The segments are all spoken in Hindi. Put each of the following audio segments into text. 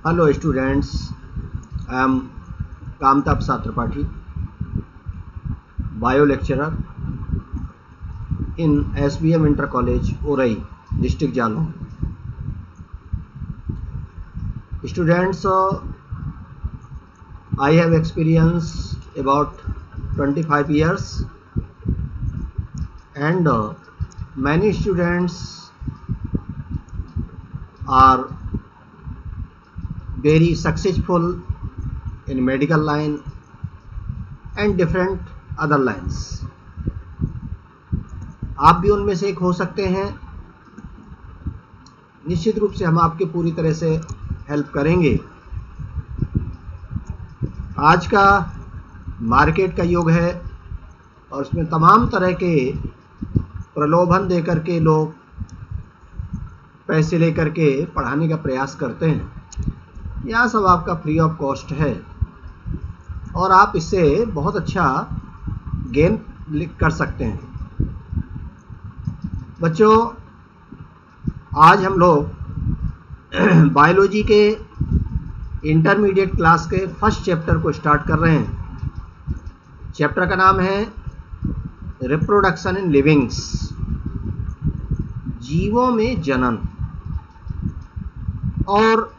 Hello students, I am Kamtab Satrapathi, bio lecturer in SBM Inter College, Orai, District Jalon. Students, I have experience about 25 years and many students are very successful in medical line and different other lines. आप भी उनमें से एक हो सकते हैं। निश्चित रूप से हम आपके पूरी तरह से हेल्प करेंगे। आज का मार्केट का युग है और उसमें तमाम तरह के प्रलोभन देकर के लोग पैसे लेकर के पढ़ाने का प्रयास करते हैं। यह सब आपका फ्री ऑफ कॉस्ट है और आप इससे बहुत अच्छा गेन कर सकते हैं। बच्चों, आज हम लोग बायोलॉजी के इंटरमीडिएट क्लास के फर्स्ट चैप्टर को स्टार्ट कर रहे हैं। चैप्टर का नाम है रिप्रोडक्शन इन लिविंग्स, जीवों में जनन। और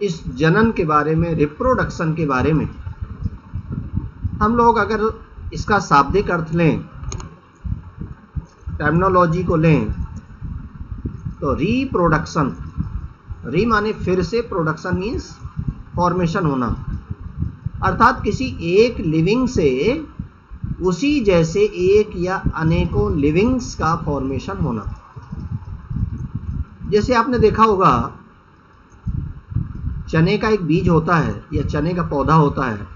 इस जनन के बारे में, रिप्रोडक्शन के बारे में हम लोग अगर इसका शाब्दिक अर्थ लें, टर्मिनोलॉजी को लें, तो रिप्रोडक्शन, री माने फिर से, प्रोडक्शन मीन्स फॉर्मेशन होना, अर्थात किसी एक लिविंग से उसी जैसे एक या अनेकों लिविंग्स का फॉर्मेशन होना। जैसे आपने देखा होगा, चने का एक बीज होता है या चने का पौधा होता है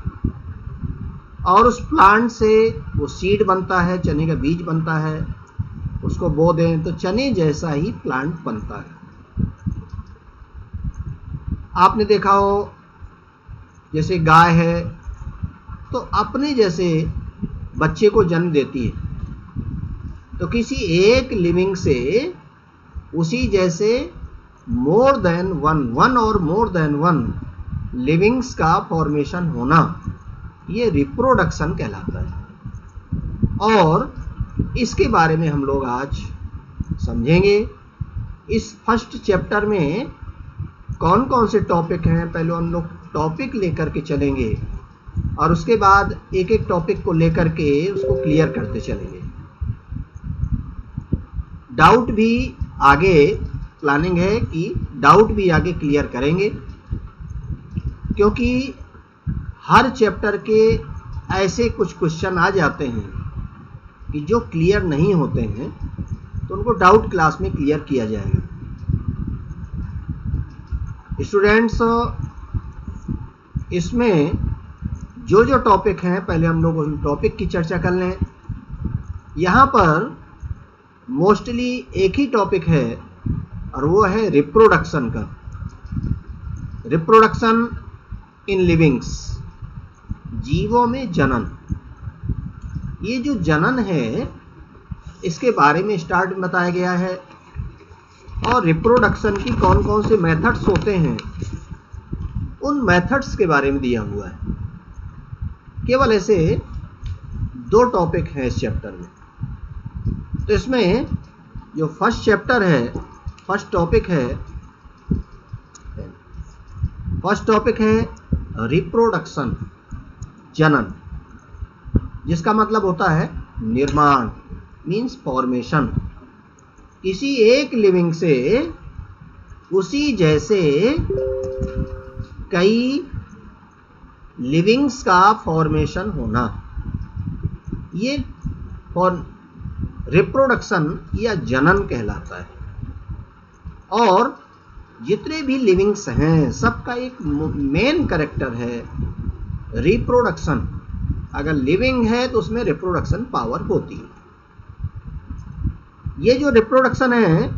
और उस प्लांट से वो सीड बनता है, चने का बीज बनता है, उसको बो दें तो चने जैसा ही प्लांट बनता है। आपने देखा हो, जैसे गाय है तो अपने जैसे बच्चे को जन्म देती है, तो किसी एक लिविंग से उसी जैसे मोर देन वन और मोर देन वन लिविंग्स का फॉर्मेशन होना, ये रिप्रोडक्शन कहलाता है। और इसके बारे में हम लोग आज समझेंगे। इस फर्स्ट चैप्टर में कौन कौन से टॉपिक हैं, पहले हम लोग टॉपिक लेकर के चलेंगे और उसके बाद एक एक टॉपिक को लेकर के उसको क्लियर करते चलेंगे। डाउट भी आगे प्लानिंग है कि डाउट भी आगे क्लियर करेंगे, क्योंकि हर चैप्टर के ऐसे कुछ क्वेश्चन आ जाते हैं कि जो क्लियर नहीं होते हैं, तो उनको डाउट क्लास में क्लियर किया जाएगा। स्टूडेंट्स, इसमें जो जो टॉपिक हैं, पहले हम लोग उन टॉपिक की चर्चा कर लें। यहाँ पर मोस्टली एक ही टॉपिक है और वो है रिप्रोडक्शन का। रिप्रोडक्शन इन लिविंग्स, जीवों में जनन। ये जो जनन है, इसके बारे में स्टार्ट में बताया गया है और रिप्रोडक्शन की कौन कौन से मेथड्स होते हैं, उन मेथड्स के बारे में दिया हुआ है। केवल ऐसे दो टॉपिक हैं इस चैप्टर में। तो इसमें जो फर्स्ट चैप्टर है, फर्स्ट टॉपिक है रिप्रोडक्शन, जनन, जिसका मतलब होता है निर्माण, मीन्स फॉर्मेशन। किसी एक लिविंग से उसी जैसे कई लिविंग्स का फॉर्मेशन होना, ये रिप्रोडक्शन या जनन कहलाता है। और जितने भी लिविंग्स हैं, सबका एक मेन कैरेक्टर है रिप्रोडक्शन। अगर लिविंग है तो उसमें रिप्रोडक्शन पावर होती है। ये जो रिप्रोडक्शन है,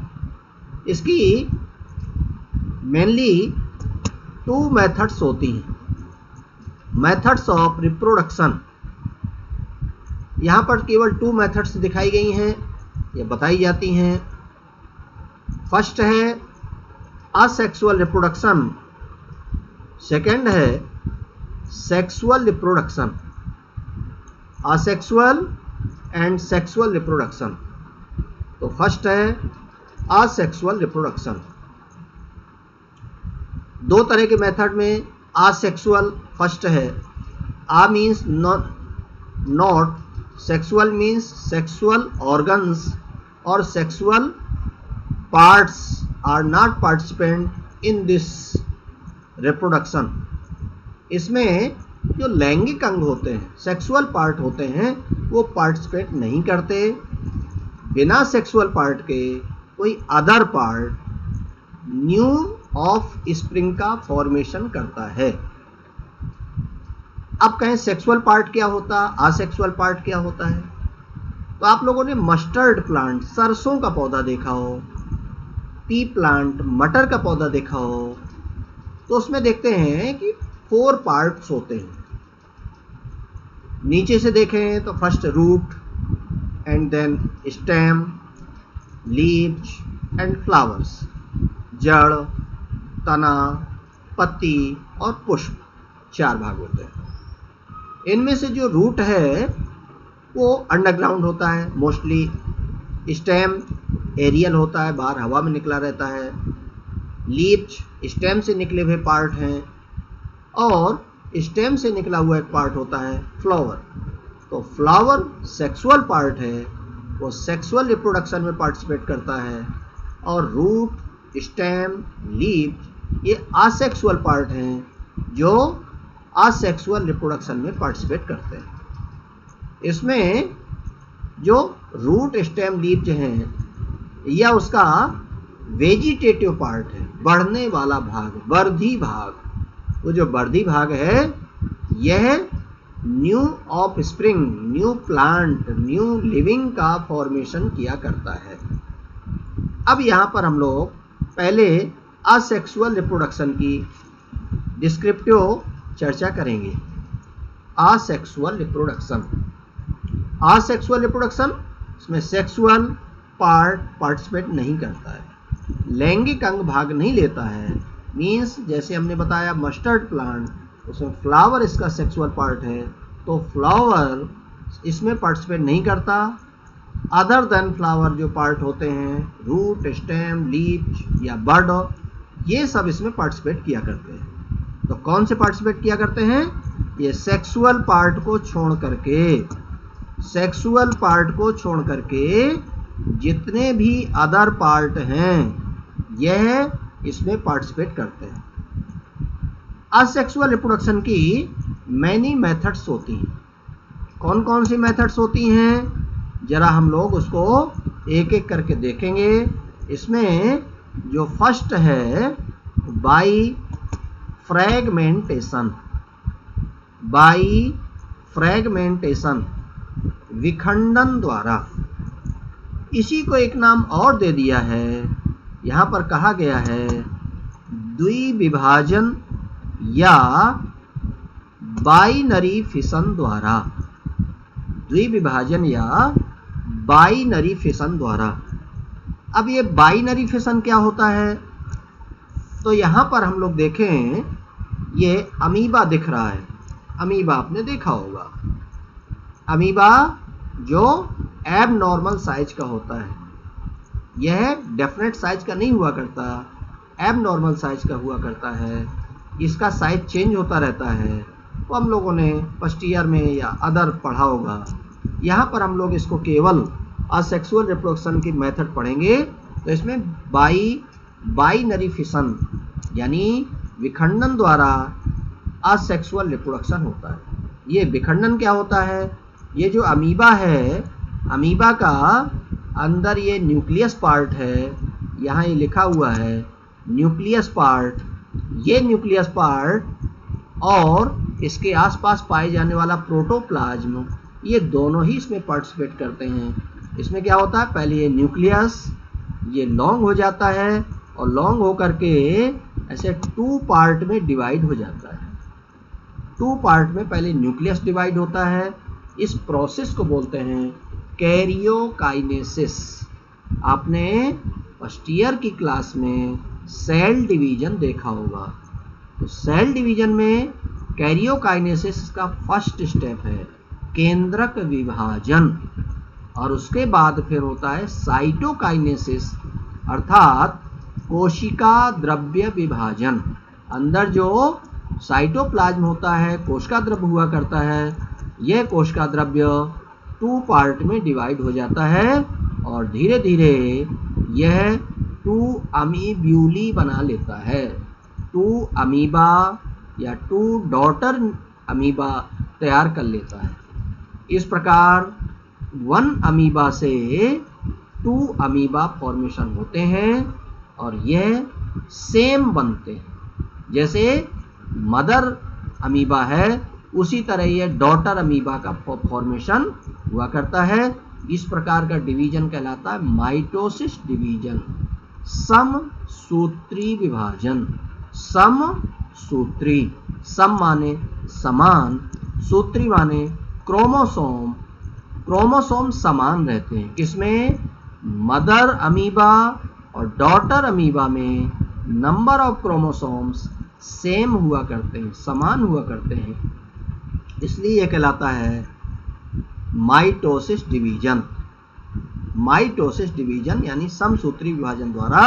इसकी मेनली टू मेथड्स होती हैं, मेथड्स ऑफ रिप्रोडक्शन। यहाँ पर केवल टू मेथड्स दिखाई गई हैं, ये बताई जाती हैं। फर्स्ट है असेक्सुअल रिप्रोडक्शन सेकंड है sexual reproduction, asexual and sexual reproduction. तो फर्स्ट है असेक्सुअल रिप्रोडक्शन। दो तरह के मेथड में असेक्सुअल फर्स्ट है। A means not, sexual means sexual organs और sexual parts are not participant in this reproduction. इसमें जो लैंगिक अंग होते हैं, सेक्सुअल पार्ट होते हैं, वो पार्टिसिपेट नहीं करते। बिना सेक्सुअल पार्ट के कोई other part new of spring का फॉर्मेशन करता है। अब कहें सेक्सुअल पार्ट क्या होता, असेक्सुअल पार्ट क्या होता है? तो आप लोगों ने मस्टर्ड प्लांट, सरसों का पौधा देखा हो, पी प्लांट, मटर का पौधा देखा हो, तो उसमें देखते हैं कि 4 पार्ट्स होते हैं। नीचे से देखें तो first root and then stem, leaves and flowers, जड़, तना, पत्ती और पुष्प, 4 भाग होते हैं। इनमें से जो रूट है वो अंडरग्राउंड होता है मोस्टली। स्टेम एरियल होता है, बाहर हवा में निकला रहता है। लीव्स स्टेम से निकले हुए पार्ट हैं और स्टेम से निकला हुआ एक पार्ट होता है फ्लावर। तो फ्लावर सेक्सुअल पार्ट है, वो सेक्सुअल रिप्रोडक्शन में पार्टिसिपेट करता है, और रूट, स्टेम, लीव ये असेक्सुअल पार्ट हैं जो असेक्सुअल रिप्रोडक्शन में पार्टिसिपेट करते हैं। इसमें जो रूट, स्टेम, लीव जो हैं, यह उसका वेजिटेटिव पार्ट है, बढ़ने वाला भाग, वर्धी भाग। वो जो वर्धी भाग है यह new of spring, new plant, new living का फॉर्मेशन किया करता है। अब यहाँ पर हम लोग पहले असेक्सुअल रिप्रोडक्शन की डिस्क्रिप्टिव चर्चा करेंगे। असेक्सुअल रिप्रोडक्शन, असेक्सुअल रिप्रोडक्शन इसमें सेक्सुअल पार्ट पार्टिसिपेट नहीं करता है, लैंगिक अंग भाग नहीं लेता है। मीन्स जैसे हमने बताया मस्टर्ड प्लांट, उसमें फ्लावर इसका सेक्सुअल पार्ट है, तो फ्लावर इसमें पार्टिसिपेट नहीं करता। अदर देन फ्लावर जो पार्ट होते हैं, रूट, स्टेम, लीफ या बड, ये सब इसमें पार्टिसिपेट किया करते हैं। तो कौन से पार्टिसिपेट किया करते हैं? ये सेक्सुअल पार्ट को छोड़ करके, सेक्सुअल पार्ट को छोड़ करके जितने भी अदर पार्ट हैं यह इसमें पार्टिसिपेट करते हैं। असेक्सुअल रिप्रोडक्शन की मैनी मेथड्स होती हैं। कौन कौन सी मेथड्स होती हैं जरा हम लोग उसको एक एक करके देखेंगे। इसमें जो फर्स्ट है बाई फ्रैगमेंटेशन, बाई फ्रैगमेंटेशन, विखंडन द्वारा। इसी को एक नाम और दे दिया है, यहाँ पर कहा गया है द्विविभाजन या बाइनरी फिशन द्वारा, द्विविभाजन या बाइनरी फिशन द्वारा। अब ये बाइनरी फिशन क्या होता है? तो यहाँ पर हम लोग देखें, ये अमीबा दिख रहा है। अमीबा आपने देखा होगा, अमीबा जो एबनॉर्मल साइज का होता है, यह डेफिनेट साइज का नहीं हुआ करता, एबनॉर्मल साइज का हुआ करता है। इसका साइज चेंज होता रहता है। तो हम लोगों ने फर्स्ट ईयर में या अदर पढ़ा होगा। यहाँ पर हम लोग इसको केवल असेक्सुअल रिप्रोडक्शन की मेथड पढ़ेंगे। तो इसमें बाइनरी फिशन यानी विखंडन द्वारा असेक्सुअल रिप्रोडक्शन होता है। ये विखंडन क्या होता है? ये जो अमीबा है, अमीबा का अंदर ये न्यूक्लियस पार्ट है, यहाँ ये लिखा हुआ है न्यूक्लियस पार्ट। ये न्यूक्लियस पार्ट और इसके आसपास पाए जाने वाला प्रोटोप्लाज्म, ये दोनों ही इसमें पार्टिसिपेट करते हैं। इसमें क्या होता है, पहले ये न्यूक्लियस ये लॉन्ग हो जाता है और लॉन्ग हो करके ऐसे 2 पार्ट में डिवाइड हो जाता है। 2 पार्ट में पहले न्यूक्लियस डिवाइड होता है। इस प्रोसेस को बोलते हैं कैरियोकाइनेसिस। आपने फर्स्ट ईयर की क्लास में सेल डिवीजन देखा होगा। तो सेल डिवीजन में कैरियोकाइनेसिस का फर्स्ट स्टेप है केंद्रक विभाजन, और उसके बाद फिर होता है साइटोकाइनेसिस अर्थात कोशिका द्रव्य विभाजन। अंदर जो साइटोप्लाज्म होता है, कोशिका द्रव्य हुआ करता है, यह कोशिका द्रव्य 2 पार्ट में डिवाइड हो जाता है और धीरे धीरे यह 2 अमीब्यूली बना लेता है। 2 अमीबा या 2 डॉटर अमीबा तैयार कर लेता है। इस प्रकार 1 अमीबा से 2 अमीबा फॉर्मेशन होते हैं और यह सेम बनते हैं। जैसे मदर अमीबा है उसी तरह यह डॉटर अमीबा का फॉर्मेशन हुआ करता है। इस प्रकार का डिवीजन कहलाता है माइटोसिस डिवीजन, समसूत्री विभाजन। समसूत्री, सम माने समान, सूत्री माने क्रोमोसोम। क्रोमोसोम समान रहते हैं किसमें? मदर अमीबा और डॉटर अमीबा में नंबर ऑफ क्रोमोसोम्स सेम हुआ करते हैं, समान हुआ करते हैं, इसलिए यह कहलाता है माइटोसिस डिवीजन। माइटोसिस डिवीजन यानी समसूत्री विभाजन द्वारा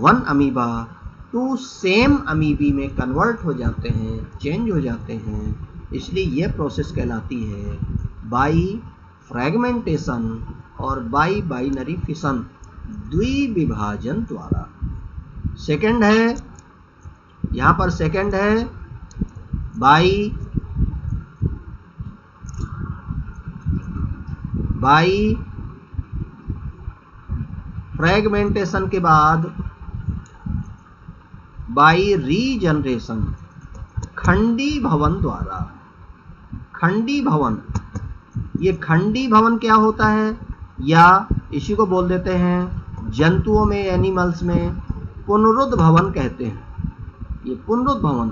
1 अमीबा 2 सेम अमीबी में कन्वर्ट हो जाते हैं, चेंज हो जाते हैं, इसलिए यह प्रोसेस कहलाती है बाई फ्रैगमेंटेशन और बाई बाइनरी फिशन, द्विविभाजन द्वारा। सेकंड है, यहां पर सेकंड है बाई फ्रैगमेंटेशन के बाद बाई रीजनरेशन, खंडी भवन द्वारा। खंडी भवन, ये खंडी भवन क्या होता है, या इसी को बोल देते हैं जंतुओं में, एनिमल्स में पुनरुद्ध भवन कहते हैं। ये पुनरुद्ध भवन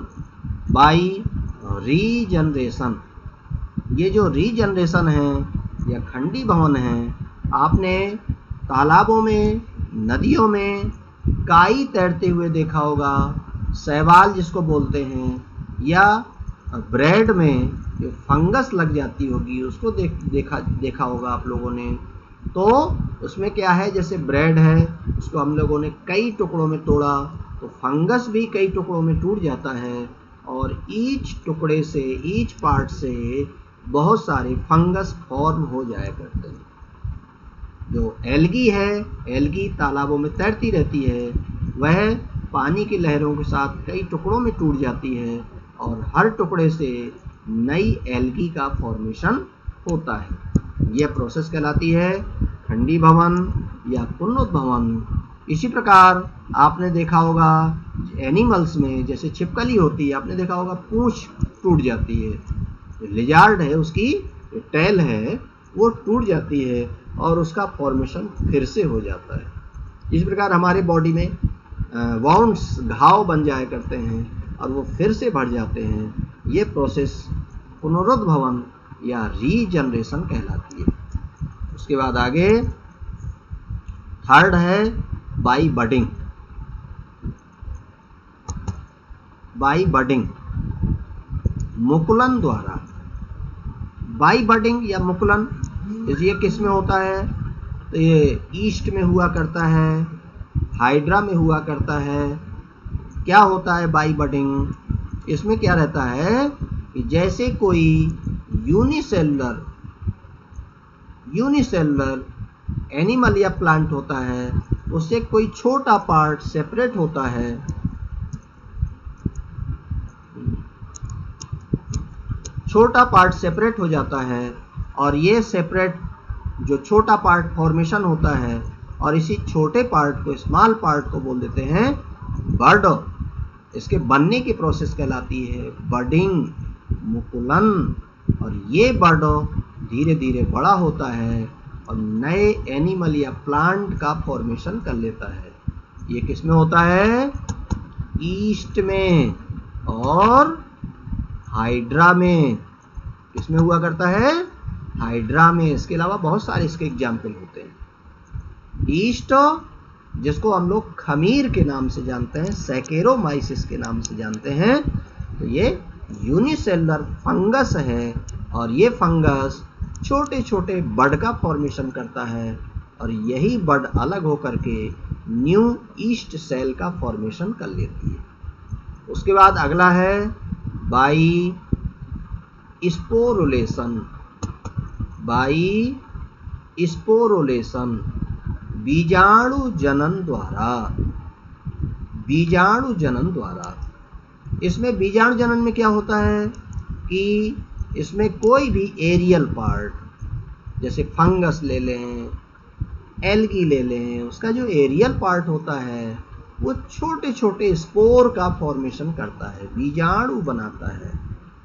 बाई रीजनरेशन, ये जो रीजनरेशन है या खंडी भवन है, आपने तालाबों में, नदियों में काई तैरते हुए देखा होगा, शैवाल जिसको बोलते हैं, या ब्रेड में जो फंगस लग जाती होगी उसको देखा होगा आप लोगों ने। तो उसमें क्या है, जैसे ब्रेड है उसको हम लोगों ने कई टुकड़ों में तोड़ा तो फंगस भी कई टुकड़ों में टूट जाता है और ईच टुकड़े से, ईच पार्ट से बहुत सारे फंगस फॉर्म हो जाया करते हैं। जो एल्गी है, एल्गी तालाबों में तैरती रहती है, वह पानी की लहरों के साथ कई टुकड़ों में टूट जाती है और हर टुकड़े से नई एल्गी का फॉर्मेशन होता है। यह प्रोसेस कहलाती है खंडी भवन या पुनरुद्ध भवन। इसी प्रकार आपने देखा होगा एनिमल्स में, जैसे छिपकली होती है, आपने देखा होगा पूंछ टूट जाती है। लिजार्ड है, उसकी टेल है वो टूट जाती है और उसका फॉर्मेशन फिर से हो जाता है। इस प्रकार हमारे बॉडी में वाउंड्स, घाव बन जाया करते हैं और वो फिर से बढ़ जाते हैं। ये प्रोसेस पुनरुद्ध भवन या रीजनरेशन कहलाती है। उसके बाद आगे थर्ड है बाई बडिंग। बाई बडिंग, मुकुलन द्वारा। बाई बडिंग या मुकुलन ये किस में होता है, तो ये ईस्ट में हुआ करता है, हाइड्रा में हुआ करता है। क्या होता है बाई बडिंग, इसमें क्या रहता है कि जैसे कोई यूनिसेलुलर एनिमल या प्लांट होता है, उससे कोई छोटा पार्ट सेपरेट होता है, छोटा पार्ट सेपरेट हो जाता है और ये सेपरेट जो छोटा पार्ट फॉर्मेशन होता है और इसी छोटे पार्ट को, स्मॉल पार्ट को बोल देते हैं बड। इसके बनने की प्रोसेस कहलाती है बडिंग, मुकुलन। और ये बड धीरे धीरे बड़ा होता है और नए एनिमल या प्लांट का फॉर्मेशन कर लेता है। ये किस में होता है, ईस्ट में और हाइड्रा में। किसमें हुआ करता है, हाइड्रा में। इसके अलावा बहुत सारे इसके एग्जाम्पल होते हैं। ईस्ट जिसको हम लोग खमीर के नाम से जानते हैं, सैकेरोमाइसिस के नाम से जानते हैं, तो ये यूनिसेलुलर फंगस है और ये फंगस छोटे छोटे बड का फॉर्मेशन करता है और यही बड अलग होकर के न्यू ईस्ट सेल का फॉर्मेशन कर लेती है। उसके बाद अगला है बाई स्पोरुलेशन। बाई स्पोरुलेशन बीजाणु जनन द्वारा। बीजाणु जनन द्वारा, इसमें बीजाणु जनन में क्या होता है कि इसमें कोई भी एरियल पार्ट, जैसे फंगस ले लें, एल्गी ले लें, उसका जो एरियल पार्ट होता है वो छोटे छोटे स्पोर का फॉर्मेशन करता है, बीजाणु बनाता है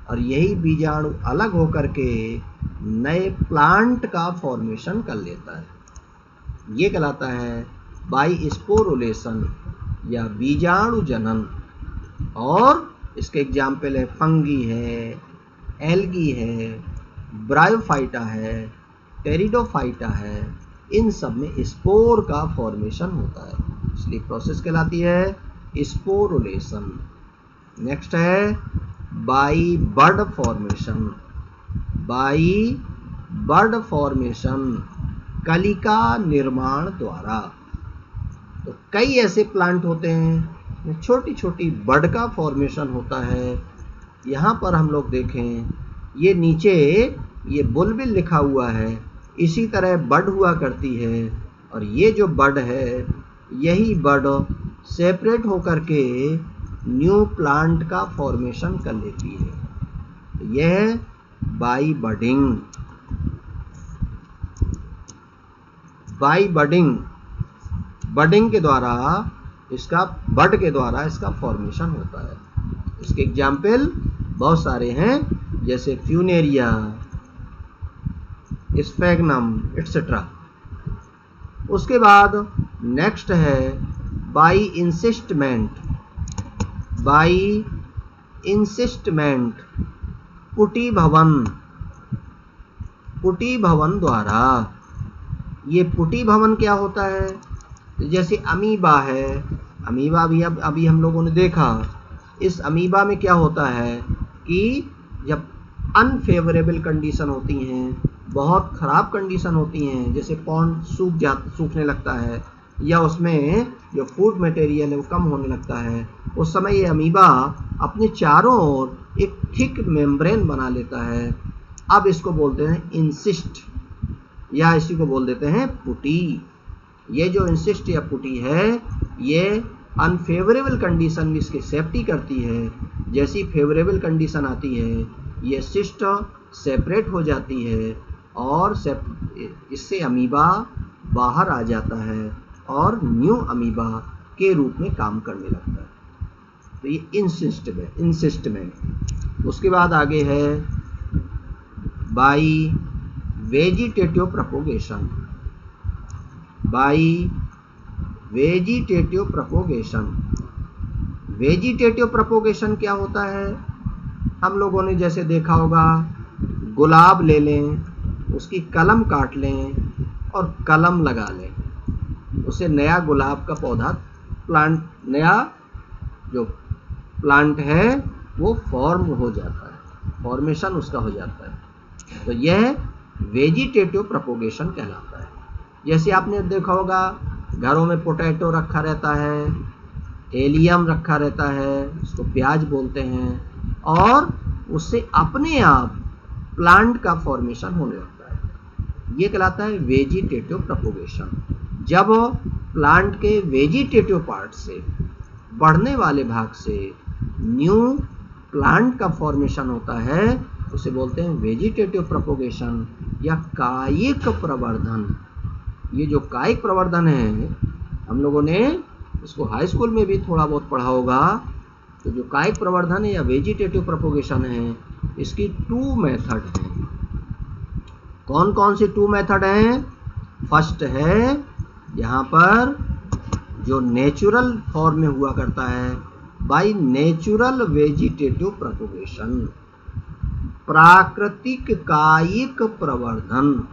और यही बीजाणु अलग होकर के नए प्लांट का फॉर्मेशन कर लेता है। ये कहलाता है बाई स्पोरुलेशन या बीजाणु जनन। और इसके एग्जाम्पल है फंगी है, एल्गी है, ब्रायोफाइटा है, टेरिडोफाइटा है, इन सब में स्पोर का फॉर्मेशन होता है, इसलिए प्रोसेस कहलाती है स्पोरुलेशन। नेक्स्ट है by bud formation. By bud formation कलिका निर्माण द्वारा। तो कई ऐसे प्लांट होते हैं छोटी छोटी बड का फॉर्मेशन होता है। यहाँ पर हम लोग देखें, ये नीचे ये बुलबिल लिखा हुआ है, इसी तरह बड हुआ करती है और ये जो बड है यही बड सेपरेट होकर के न्यू प्लांट का फॉर्मेशन कर लेती है। तो यह है by budding. By budding, budding के द्वारा इसका, बड के द्वारा इसका फॉर्मेशन होता है। इसके एग्जाम्पल बहुत सारे हैं, जैसे फ्यूनेरिया, स्फैग्नम एटसेट्रा। उसके बाद नेक्स्ट है बाई इंसिस्टमेंट। बाई इंसिस्टमेंट पुटी भवन। पुटी भवन द्वारा। ये पुटी भवन क्या होता है, जैसे अमीबा है, अमीबा भी अभी हम लोगों ने देखा। इस अमीबा में क्या होता है कि जब अनफेवरेबल कंडीशन होती हैं, बहुत ख़राब कंडीशन होती हैं, जैसे पॉन्ड सूखने लगता है या उसमें जो फूड मटेरियल है वो कम होने लगता है, उस समय ये अमीबा अपने चारों ओर एक थिक मेम्ब्रेन बना लेता है। अब इसको बोलते हैं इंसिस्ट या इसी को बोल देते हैं पुटी। ये जो इंसिस्ट या पुटी है ये अनफेवरेबल कंडीशन में इसकी सेफ्टी करती है। जैसी फेवरेबल कंडीशन आती है ये सिस्ट सेपरेट हो जाती है और इससे अमीबा बाहर आ जाता है और न्यू अमीबा के रूप में काम करने लगता है। तो ये इंसिस्टमेंट। उसके बाद आगे है by vegetative propagation. By vegetative propagation. Vegetative propagation क्या होता है, हम लोगों ने जैसे देखा होगा, गुलाब ले लें, उसकी कलम काट लें और कलम लगा लें, उससे नया गुलाब का पौधा, प्लांट, नया जो प्लांट है वो फॉर्म हो जाता है, फॉर्मेशन उसका हो जाता है। तो यह वेजिटेटिव प्रोपोगेशन कहलाता है। जैसे आपने देखा होगा घरों में पोटैटो रखा रहता है, एलियम रखा रहता है, उसको प्याज बोलते हैं, और उससे अपने आप प्लांट का फॉर्मेशन होने लगता है। ये कहलाता है वेजिटेटिव प्रोपोगेशन। जब प्लांट के वेजिटेटिव पार्ट से, बढ़ने वाले भाग से न्यू प्लांट का फॉर्मेशन होता है, उसे बोलते हैं वेजिटेटिव प्रोपोगेशन या कायिक प्रवर्धन। ये जो कायिक प्रवर्धन है, हम लोगों ने इसको हाई स्कूल में भी थोड़ा बहुत पढ़ा होगा। तो जो कायिक प्रवर्धन है या वेजिटेटिव प्रोपोगेशन है, इसकी 2 मेथड हैं। कौन कौन सी 2 मेथड हैं? फर्स्ट है यहाँ पर जो नेचुरल फॉर्म में हुआ करता है, बाय नेचुरल वेजिटेटिव प्रोपोगेशन, प्राकृतिक कायिक प्रवर्धन।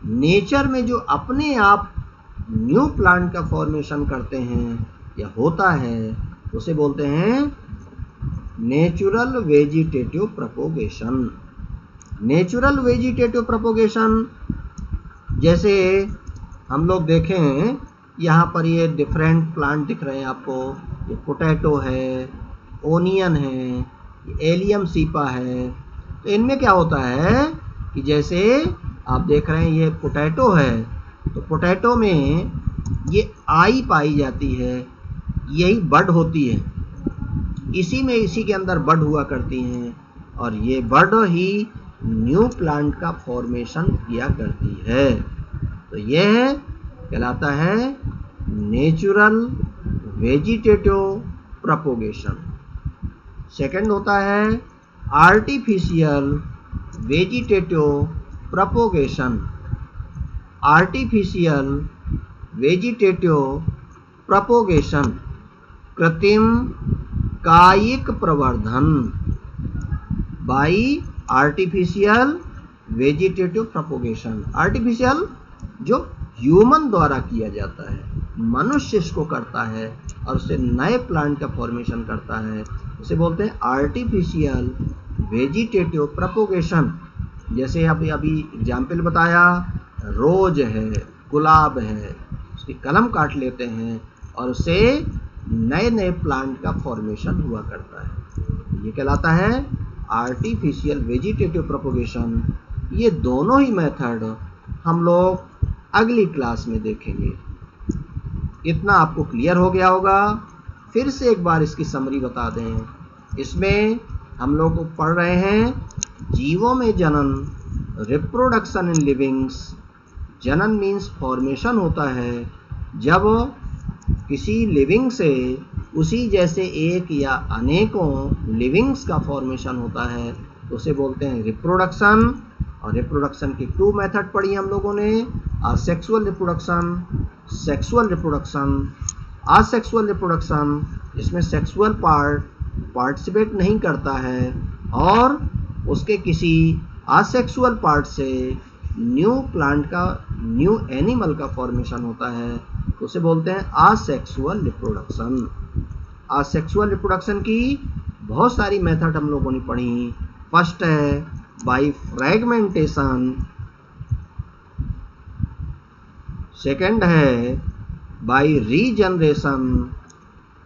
नेचर में जो अपने आप न्यू प्लांट का फॉर्मेशन करते हैं या होता है, उसे बोलते हैं natural vegetative propagation. Natural vegetative propagation जैसे हम लोग देखें, यहाँ पर ये डिफरेंट प्लांट दिख रहे हैं आपको। ये पोटैटो है, ओनियन है, ये एलियम सीपा है। तो इनमें क्या होता है कि जैसे आप देख रहे हैं ये पोटैटो है, तो पोटैटो में ये आई पाई जाती है, यही बड होती है, इसी के अंदर बड हुआ करती हैं, और ये बड ही न्यू प्लांट का फॉर्मेशन किया करती है। तो यह कहलाता है नेचुरल वेजिटेटिव प्रोपोगेशन। सेकंड होता है artificial vegetative propagation. Artificial vegetative propagation कृत्रिम कायिक प्रवर्धन by artificial vegetative propagation. Artificial जो ह्यूमन द्वारा किया जाता है, मनुष्य इसको करता है और उससे नए प्लांट का फॉर्मेशन करता है, उसे बोलते हैं आर्टिफिशियल वेजिटेटिव प्रोपोगेशन। जैसे अभी एग्जाम्पल बताया, रोज है, गुलाब है, उसकी कलम काट लेते हैं और उससे नए नए प्लांट का फॉर्मेशन हुआ करता है, ये कहलाता है आर्टिफिशियल वेजिटेटिव प्रोपोगेशन। ये दोनों ही मेथड हम लोग अगली क्लास में देखेंगे। इतना आपको क्लियर हो गया होगा। फिर से एक बार इसकी समरी बता दें। इसमें हम लोग पढ़ रहे हैं जीवों में जनन, रिप्रोडक्शन इन लिविंग्स। जनन मीन्स फॉर्मेशन होता है जब किसी लिविंग से उसी जैसे एक या अनेकों लिविंग्स का फॉर्मेशन होता है, तो उसे बोलते हैं रिप्रोडक्शन। और रिप्रोडक्शन की 2 मेथड पढ़ी हम लोगों ने, asexual reproduction, sexual reproduction. Asexual reproduction जिसमें सेक्सुअल पार्टिसिपेट नहीं करता है और उसके किसी असेक्सुअल पार्ट से न्यू प्लांट का, न्यू एनिमल का फॉर्मेशन होता है, तो उसे बोलते हैं असेक्सुअल रिप्रोडक्शन। असेक्सुअल रिप्रोडक्शन की बहुत सारी मेथड हम लोगों ने पढ़ी। फर्स्ट है बाय फ्रैगमेंटेशन, सेकंड है बाय रीजनरेशन,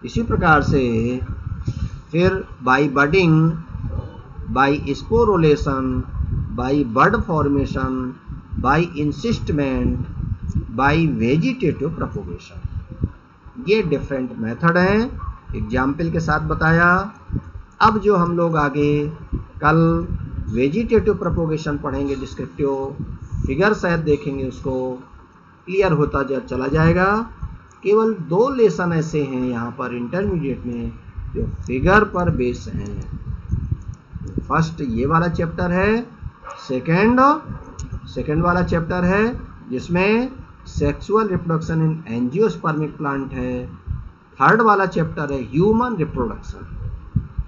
इसी प्रकार से फिर by budding, by sporulation, by bud formation, by encystment, by vegetative propagation. ये डिफरेंट मेथड हैं, एग्जाम्पल के साथ बताया। अब जो हम लोग आगे कल वेजिटेटिव प्रोपोगेशन पढ़ेंगे, डिस्क्रिप्टिव फिगर शायद देखेंगे, उसको क्लियर होता चला जाएगा। केवल 2 लेसन ऐसे हैं यहाँ पर इंटरमीडिएट में जो फिगर पर बेस हैं। फर्स्ट ये वाला चैप्टर है, सेकंड वाला चैप्टर है जिसमें sexual reproduction in angiospermic plant है। थर्ड वाला चैप्टर है ह्यूमन रिप्रोडक्शन।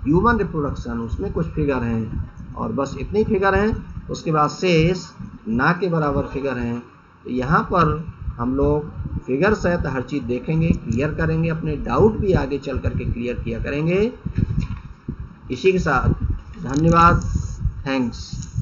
ह्यूमन रिप्रोडक्शन उसमें कुछ फिगर हैं और बस इतने ही फिगर हैं, उसके बाद शेष ना के बराबर फिगर हैं। तो यहाँ पर हम लोग फिगर सहित हर चीज़ देखेंगे, क्लियर करेंगे, अपने डाउट भी आगे चल करके क्लियर किया करेंगे। इसी के साथ धन्यवाद, थैंक्स।